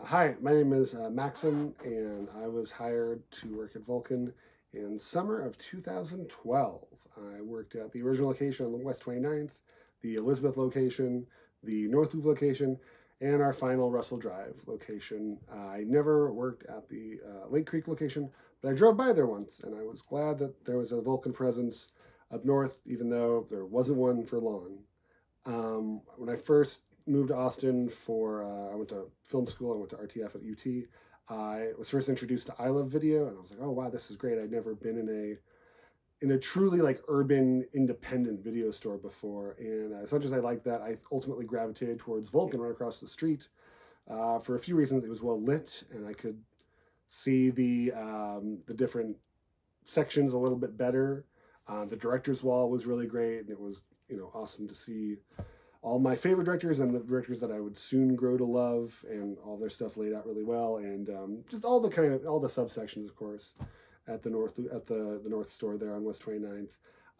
Hi, my name is Maxim, and I was hired to work at Vulcan in summer of 2012. I worked at the original location on the West 29th, the Elizabeth location, the North Loop location, and our final Russell Drive location. I never worked at the Lake Creek location, but I drove by there once, and I was glad that there was a Vulcan presence up north, even though there wasn't one for long. When I first moved to Austin I went to film school. I went to RTF at UT. I was first introduced to I Love Video, and I was like, oh wow, this is great. I'd never been in a truly like urban independent video store before. And as much as I liked that, I ultimately gravitated towards Vulcan right across the street for a few reasons. It was well lit, and I could see the different sections a little bit better. The director's wall was really great, and it was awesome to see all my favorite directors and the directors that I would soon grow to love, and all their stuff laid out really well, and just all the subsections, of course, at the North store there on West 29th.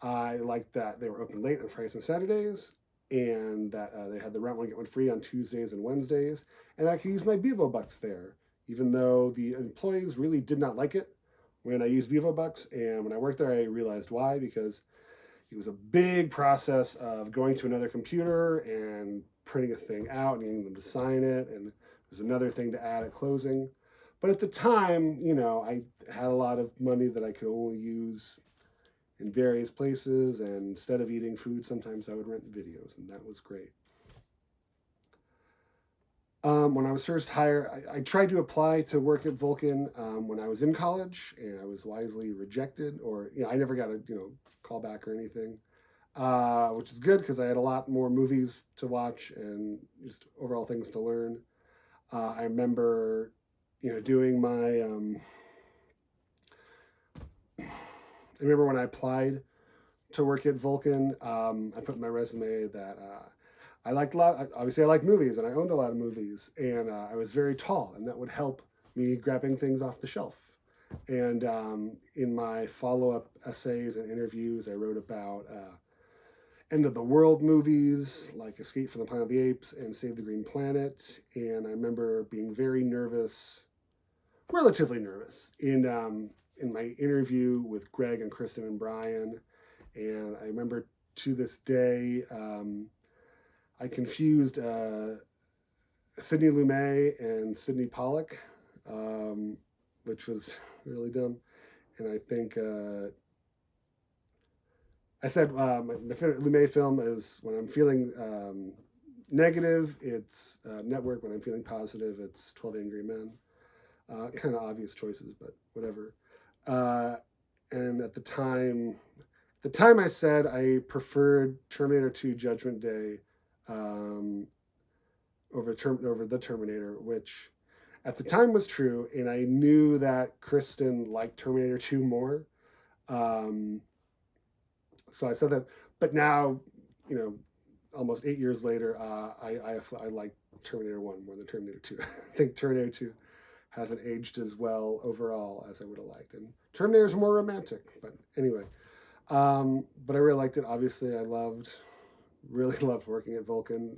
I liked that they were open late on Fridays and Saturdays, and that they had the rent one get one free on Tuesdays and Wednesdays, and I could use my Bevo Bucks there, even though the employees really did not like it when I used Bevo Bucks. And when I worked there, I realized why, because it was a big process of going to another computer and printing a thing out and getting them to sign it. And there's another thing to add at closing. But at the time, I had a lot of money that I could only use in various places. And instead of eating food, sometimes I would rent videos, and that was great. When I was first hired, I tried to apply to work at Vulcan when I was in college, and I was wisely rejected, or I never got a call back or anything, which is good because I had a lot more movies to watch and just overall things to learn. I remember, doing my. I remember when I applied to work at Vulcan, I put in my resume that. I liked a lot. Obviously, I liked movies, and I owned a lot of movies, and I was very tall, and that would help me grabbing things off the shelf. And in my follow-up essays and interviews, I wrote about end of the world movies like Escape from the Planet of the Apes and Save the Green Planet. And I remember being very nervous, relatively nervous, in my interview with Greg and Kristen and Brian. And I remember to this day. I confused Sidney Lumet and Sidney Pollack, which was really dumb. And I think I said my favorite Lumet film is when I'm feeling negative, it's Network. When I'm feeling positive, it's 12 Angry Men. Kind of obvious choices, but whatever. And at the time I said I preferred Terminator 2 Judgment Day over the Terminator, which at the time was true, and I knew that Kristen liked Terminator 2 more. So I said that, but now, almost 8 years later, I like Terminator 1 more than Terminator 2. I think Terminator 2 hasn't aged as well overall as I would have liked, and Terminator's more romantic. But anyway, but I really liked it. Obviously, really loved working at Vulcan.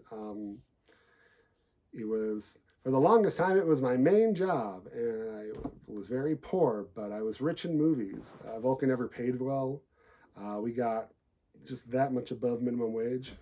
It was, for the longest time, it was my main job, and I was very poor, but I was rich in movies. Vulcan never paid well. We got just that much above minimum wage